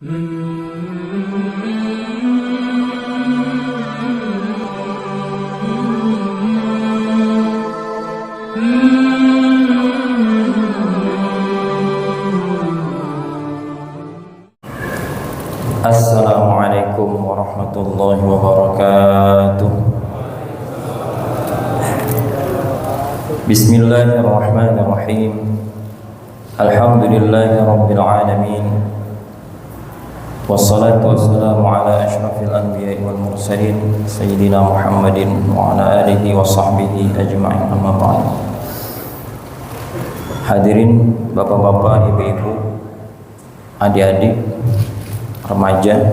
Assalamualaikum warahmatullahi wabarakatuh. Bismillahirrahmanirrahim. Alhamdulillahi rabbil alamin. Wassalatu wassalamu ala asyrafil anbiya'i wal mursalin sayyidina Muhammadin wa ala alihi wa sahbihi ajma'in, amma ba'd. Hadirin bapak-bapak, ibu-ibu, adik-adik, remaja,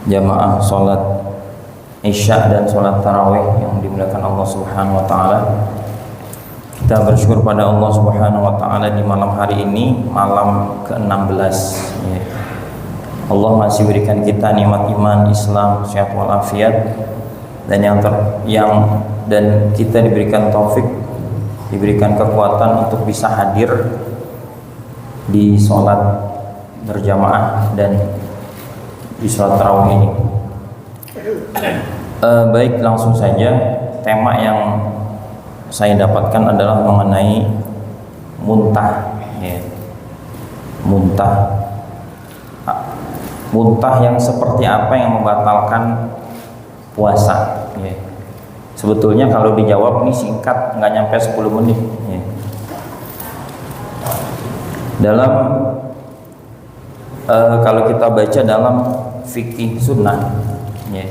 jamaah sholat isya dan sholat tarawih yang dimuliakan Allah Subhanahu wa ta'ala. Kita bersyukur pada Allah Subhanahu wa ta'ala di malam hari ini, malam ke-16 ya. Allah masih berikan kita nikmat iman, Islam, sehat walafiat, dan dan kita diberikan taufik, diberikan kekuatan untuk bisa hadir di sholat berjamaah dan di sholat tarawih ini. Baik, langsung saja. Tema yang saya dapatkan adalah mengenai muntah ya. Muntah yang seperti apa yang membatalkan puasa ya. Sebetulnya kalau dijawab ini singkat, nggak nyampe 10 menit ya. Kalau kita baca dalam fikih sunnah ya,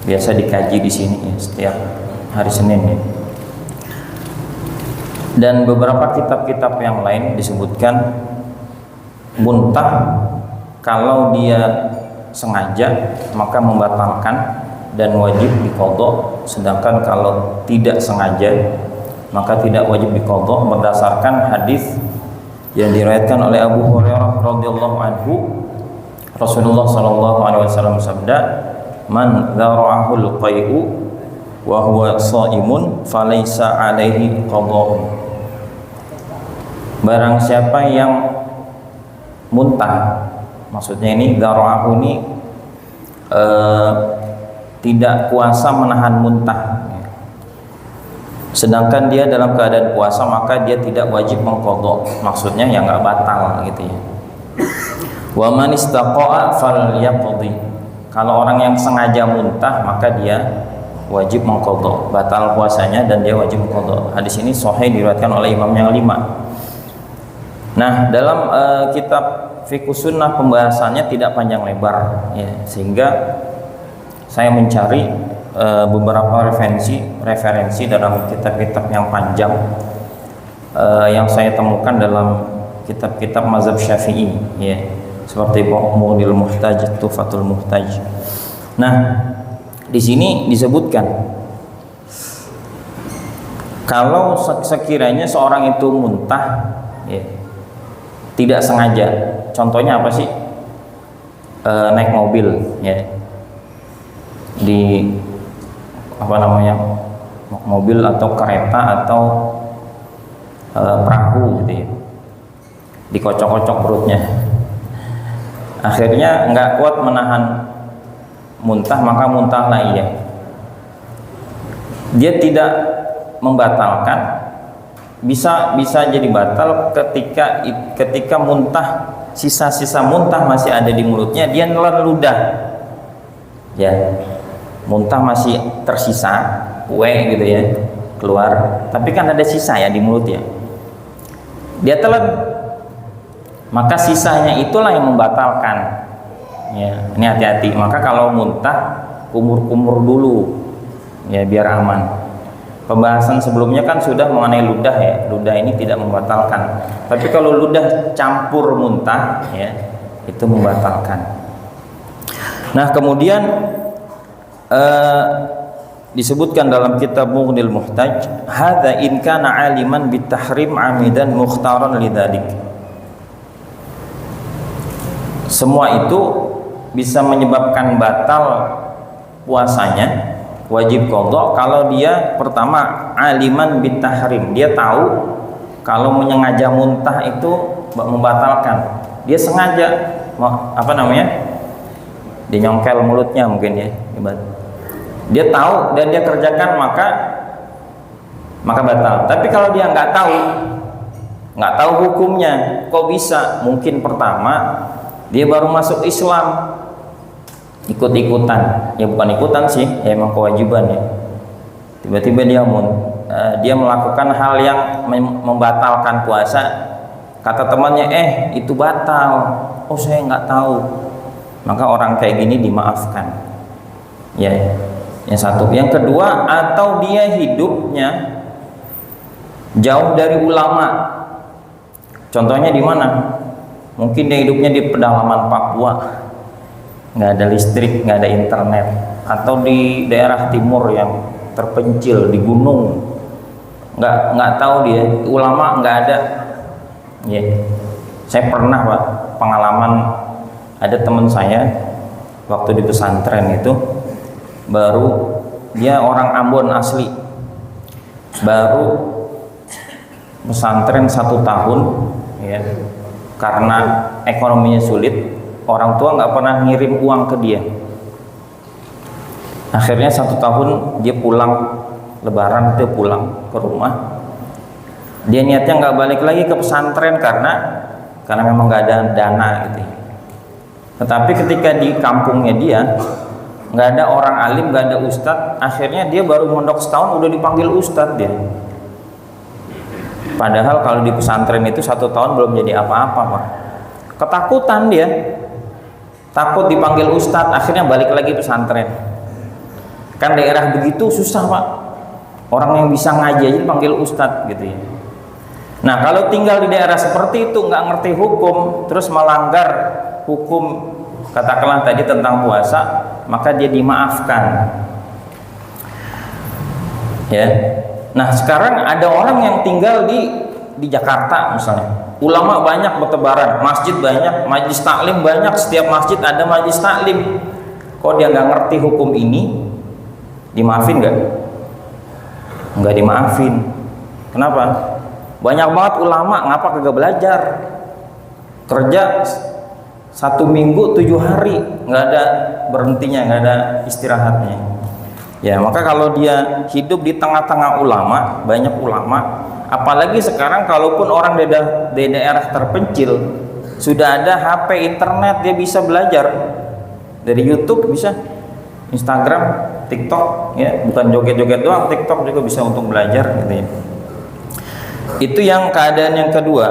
biasa dikaji di sini ya, setiap hari Senin ya. Dan beberapa kitab-kitab yang lain disebutkan muntah kalau dia sengaja maka membatalkan dan wajib diqadha, sedangkan kalau tidak sengaja maka tidak wajib diqadha berdasarkan hadis yang diriwayatkan oleh Abu Hurairah radhiyallahu anhu. Rasulullah sallallahu alaihi wasallam sabda, "Man dzara'ahul qai'u wa huwa shaimun falaysa alaihi qadha." Barang siapa yang muntah, maksudnya ini dzara'ahu ini tidak kuasa menahan muntah, sedangkan dia dalam keadaan puasa, maka dia tidak wajib mengqadha, maksudnya ya nggak batal gitu ya. Wa man istaqa'a falyaqdi. Kalau orang yang sengaja muntah maka dia wajib mengqadha, batal puasanya dan dia wajib mengqadha. Hadis ini sahih diriwayatkan oleh imam yang 5. Nah, dalam kitab Fiqh Sunnah pembahasannya tidak panjang lebar ya, sehingga saya mencari beberapa referensi dalam kitab-kitab yang panjang yang saya temukan dalam kitab-kitab mazhab Syafi'i ya, seperti Mughniul Muhtaj, Tuhfatul Muhtaj. Nah, di sini disebutkan kalau sekiranya seorang itu muntah ya, tidak sengaja, contohnya apa sih? Naik mobil ya, di mobil atau kereta atau perahu gitu ya, dikocok-kocok perutnya, akhirnya nggak kuat menahan muntah, maka muntahlah ia. Dia tidak membatalkan, bisa jadi batal ketika muntah, sisa-sisa muntah masih ada di mulutnya, dia nelan ludah ya, muntah masih tersisa, kue gitu ya, keluar, tapi kan ada sisa ya di mulut ya, dia telan, maka sisanya itulah yang membatalkan ya. Ini hati-hati, maka kalau muntah kumur-kumur dulu ya biar aman. Pembahasan sebelumnya kan sudah mengenai ludah ya, ludah ini tidak membatalkan, tapi kalau ludah campur muntah ya, itu membatalkan. Nah, kemudian disebutkan dalam kitab Mughniul Muhtaj, hadza in kana aliman bitahrim amidan mukhtaran lidzalik. Semua itu bisa menyebabkan batal puasanya, wajib qadha kalau dia pertama aliman bitahrim, dia tahu kalau menyengaja muntah itu membatalkan, dia sengaja apa namanya, dinyongkel mulutnya mungkin ya, dia tahu dan dia kerjakan maka batal. Tapi kalau dia nggak tahu hukumnya, kok bisa? Mungkin pertama dia baru masuk Islam, ikut-ikutan, ya bukan ikutan sih, ya emang kewajiban ya. Tiba-tiba dia melakukan hal yang membatalkan puasa. Kata temannya, itu batal. Oh, saya nggak tahu. Maka orang kayak gini dimaafkan. Ya, yang satu. Yang kedua, atau dia hidupnya jauh dari ulama. Contohnya di mana? Mungkin dia hidupnya di pedalaman Papua, nggak ada listrik, nggak ada internet, atau di daerah timur yang terpencil di gunung, nggak tahu dia, ulama nggak ada. Ya, saya pernah Pak pengalaman, ada teman saya waktu di pesantren itu, baru dia orang Ambon asli, baru pesantren 1 tahun ya, karena ekonominya sulit, orang tua nggak pernah ngirim uang ke dia. Akhirnya 1 tahun dia pulang Lebaran, dia pulang ke rumah. Dia niatnya nggak balik lagi ke pesantren karena memang nggak ada dana gitu. Tetapi ketika di kampungnya dia nggak ada orang alim, nggak ada ustadz, akhirnya dia baru mondok setahun udah dipanggil ustadz dia. Padahal kalau di pesantren itu 1 tahun belum jadi apa-apa Pak. Ketakutan dia, takut dipanggil ustadz, akhirnya balik lagi pesantren. Kan daerah begitu susah Pak, orang yang bisa ngaji aja dipanggil ustadz gitu ya. Nah kalau tinggal di daerah seperti itu, nggak ngerti hukum, terus melanggar hukum katakanlah tadi tentang puasa, maka dia dimaafkan ya. Nah sekarang ada orang yang tinggal di Jakarta misalnya, ulama banyak bertebaran, masjid banyak, majelis taklim banyak, setiap masjid ada majelis taklim. Kok dia nggak ngerti hukum ini, dimaafin nggak? Nggak dimaafin. Kenapa? Banyak banget ulama, ngapa kagak belajar? Kerja 1 minggu 7 hari, nggak ada berhentinya, nggak ada istirahatnya. Ya, maka kalau dia hidup di tengah-tengah ulama, banyak ulama, apalagi sekarang kalaupun orang di daerah terpencil, sudah ada HP, internet, dia bisa belajar. Dari YouTube bisa, Instagram, TikTok, ya, bukan joget-joget doang, TikTok juga bisa untuk belajar gitu ya. Itu yang keadaan yang kedua.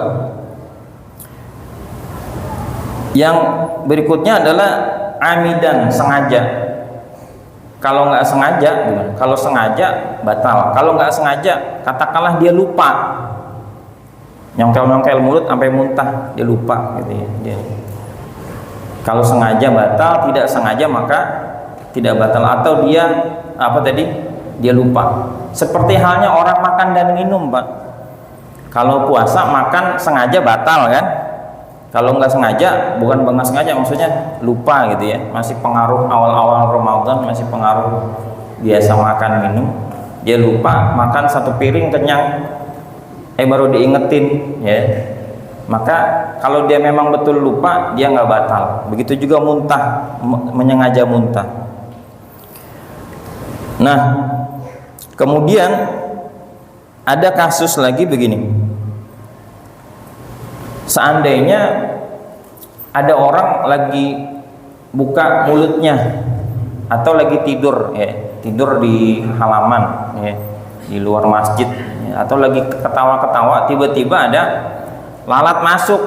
Yang berikutnya adalah amidan, sengaja. Kalau nggak sengaja gimana? Kalau sengaja batal. Kalau nggak sengaja, katakanlah dia lupa, nyongkel mulut sampai muntah, dia lupa gitu ya. Kalau sengaja batal, tidak sengaja maka tidak batal. Atau dia dia lupa. Seperti halnya orang makan dan minum Pak. Kalau puasa makan sengaja batal kan? Kalau nggak sengaja, bukan nggak sengaja, maksudnya lupa gitu ya, masih pengaruh awal-awal Ramadan, masih pengaruh biasa makan minum, dia lupa makan 1 piring kenyang, baru diingetin ya. Maka kalau dia memang betul lupa, dia nggak batal. Begitu juga muntah, menyengaja muntah. Nah, kemudian ada kasus lagi begini. Seandainya ada orang lagi buka mulutnya atau lagi tidur ya, tidur di halaman ya, di luar masjid ya, atau lagi ketawa-ketawa, tiba-tiba ada lalat masuk,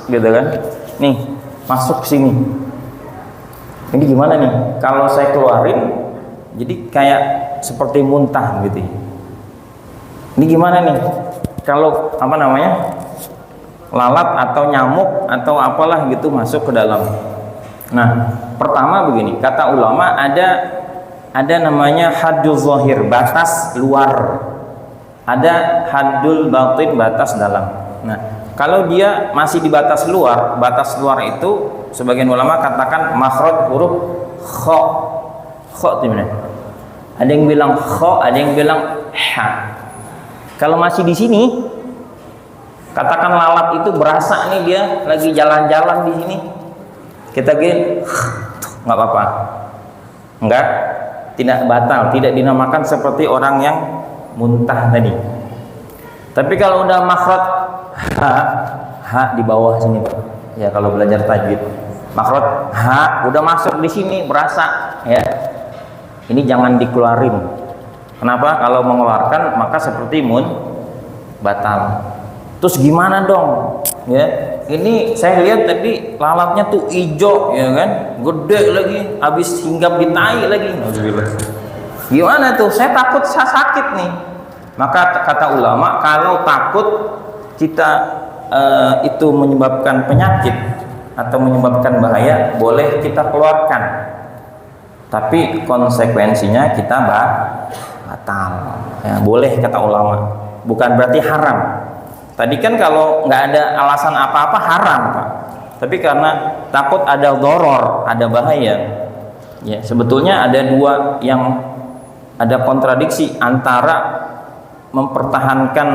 gitu kan, nih masuk sini. Ini gimana nih? Kalau saya keluarin, jadi kayak seperti muntah gitu. Ini gimana nih? Kalau lalat atau nyamuk atau apalah gitu masuk ke dalam. Nah, pertama begini, kata ulama ada namanya haddul zahir, batas luar. Ada haddul batin, batas dalam. Nah, kalau dia masih di batas luar itu sebagian ulama katakan makhraj huruf kha. Kha itu mana? Ada yang bilang kha, ada yang bilang ha. Kalau masih di sini Katakan lalat itu berasa nih dia lagi jalan-jalan di sini, kita gini, nggak apa-apa, enggak, tidak batal, tidak dinamakan seperti orang yang muntah tadi. Tapi kalau udah makhraj ha di bawah sini Pak, ya kalau belajar tajwid, makhraj ha udah masuk di sini berasa, ya ini jangan dikeluarin. Kenapa? Kalau mengeluarkan maka seperti batal. Terus gimana dong? Ya, ini saya lihat tadi lalatnya tuh hijau, ya kan, gede lagi, habis hinggap di tai lagi. Gimana tuh? Saya takut saya sakit nih. Maka kata ulama, kalau takut kita itu menyebabkan penyakit atau menyebabkan bahaya, boleh kita keluarkan. Tapi konsekuensinya kita batal. Ya, boleh kata ulama. Bukan berarti haram. Tadi kan kalau nggak ada alasan apa-apa haram Pak. Tapi karena takut ada doror, ada bahaya. Ya, sebetulnya ada dua yang ada kontradiksi antara mempertahankan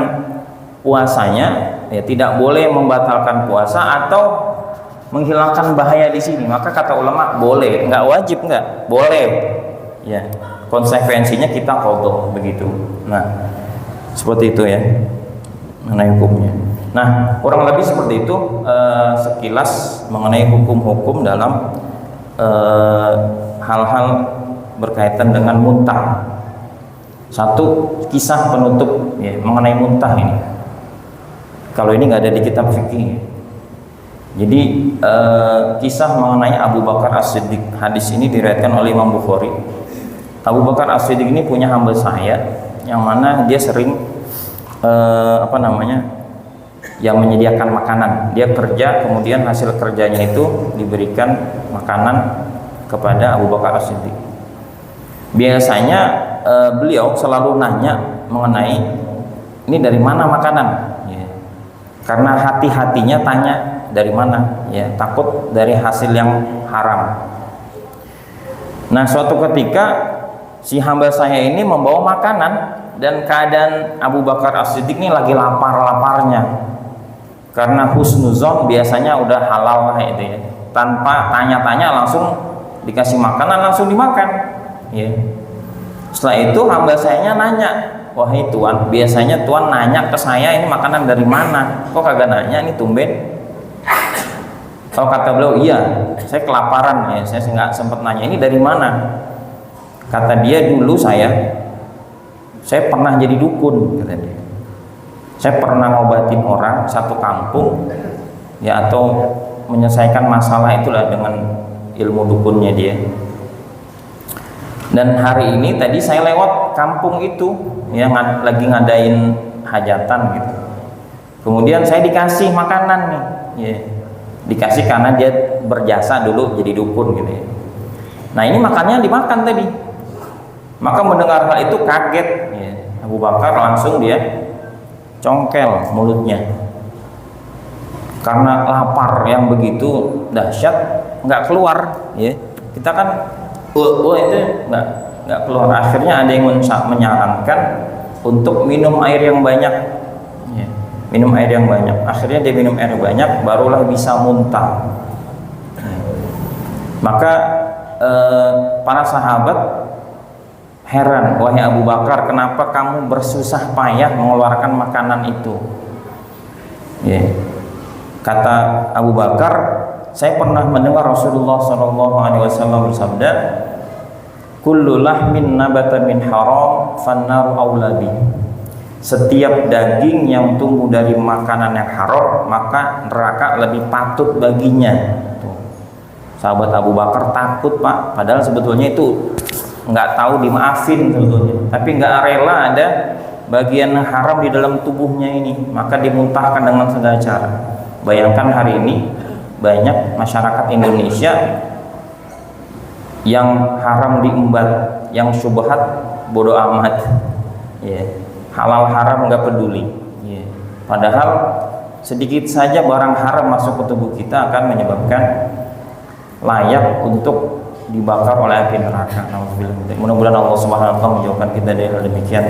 puasanya, ya tidak boleh membatalkan puasa atau menghilangkan bahaya di sini. Maka kata ulama boleh, nggak wajib, nggak boleh. Ya, konsekuensinya kita qadha begitu. Nah, seperti itu ya mengenai hukumnya. Nah, kurang lebih seperti itu sekilas mengenai hukum-hukum dalam hal-hal berkaitan dengan muntah. Satu kisah penutup ya, mengenai muntah ini. Kalau ini nggak ada di kitab fikih. Jadi kisah mengenai Abu Bakar As-Siddiq. Hadis ini diriwayatkan oleh Imam Bukhari. Abu Bakar As-Siddiq ini punya hamba sahaya yang mana dia sering yang menyediakan makanan. Dia kerja, kemudian hasil kerjanya itu diberikan makanan kepada Abu Bakar As-Siddiq. Biasanya beliau selalu nanya mengenai ini dari mana makanan, ya. Karena hati-hatinya tanya dari mana, ya takut dari hasil yang haram. Nah, suatu ketika si hamba saya ini membawa makanan dan keadaan Abu Bakar As-Siddiq ini lagi lapar-laparnya. Karena husnuzon biasanya udah halal lah itu ya, tanpa tanya-tanya langsung dikasih makanan langsung dimakan, ya. Setelah itu hamba sayanya nanya, wahai Tuan, biasanya Tuan nanya ke saya ini makanan dari mana, kok kagak nanya ini tumben. Kalau kata beliau, iya saya kelaparan ya, saya nggak sempat nanya ini dari mana. Kata dia, dulu saya pernah jadi dukun, kata dia. Saya pernah ngobatin orang satu kampung, ya, atau menyelesaikan masalah itulah dengan ilmu dukunnya dia. Dan hari ini tadi saya lewat kampung itu, yang lagi ngadain hajatan gitu. Kemudian saya dikasih makanan nih, ya. Dikasih karena dia berjasa dulu jadi dukun gitu ya. Nah ini makannya dimakan tadi. Maka mendengar hal itu kaget, ya. Abu Bakar langsung dia congkel mulutnya karena lapar yang begitu dahsyat, nggak keluar, ya. Kita kan itu nggak keluar. Akhirnya ada yang menyarankan untuk minum air yang banyak, ya. Minum air yang banyak. Akhirnya dia minum air banyak, barulah bisa muntah. Maka para sahabat heran, wahai Abu Bakar, kenapa kamu bersusah payah mengeluarkan makanan itu? Ya. Kata Abu Bakar, saya pernah mendengar Rasulullah SAW bersabda, kullu lahmin nabata min haram fannaru aulabi. Setiap daging yang tumbuh dari makanan yang haram, maka neraka lebih patut baginya. Tuh. Sahabat Abu Bakar takut Pak, padahal sebetulnya itu nggak tahu dimaafin sebetulnya, tapi nggak rela ada bagian haram di dalam tubuhnya ini, maka dimuntahkan dengan segala cara. Bayangkan hari ini banyak masyarakat Indonesia yang haram diembat, yang syubhat bodoh amat, ya. Halal haram nggak peduli, ya. Padahal sedikit saja barang haram masuk ke tubuh kita akan menyebabkan layak untuk dibakar oleh api neraka. Mudah-mudahan Allah Subhanahu wa taala menjauhkan kita dari hal demikian.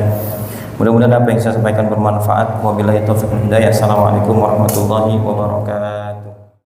Mudah-mudahan apa yang saya sampaikan bermanfaat. Wabillahi taufiq wal hidayah. Assalamualaikum warahmatullahi wabarakatuh.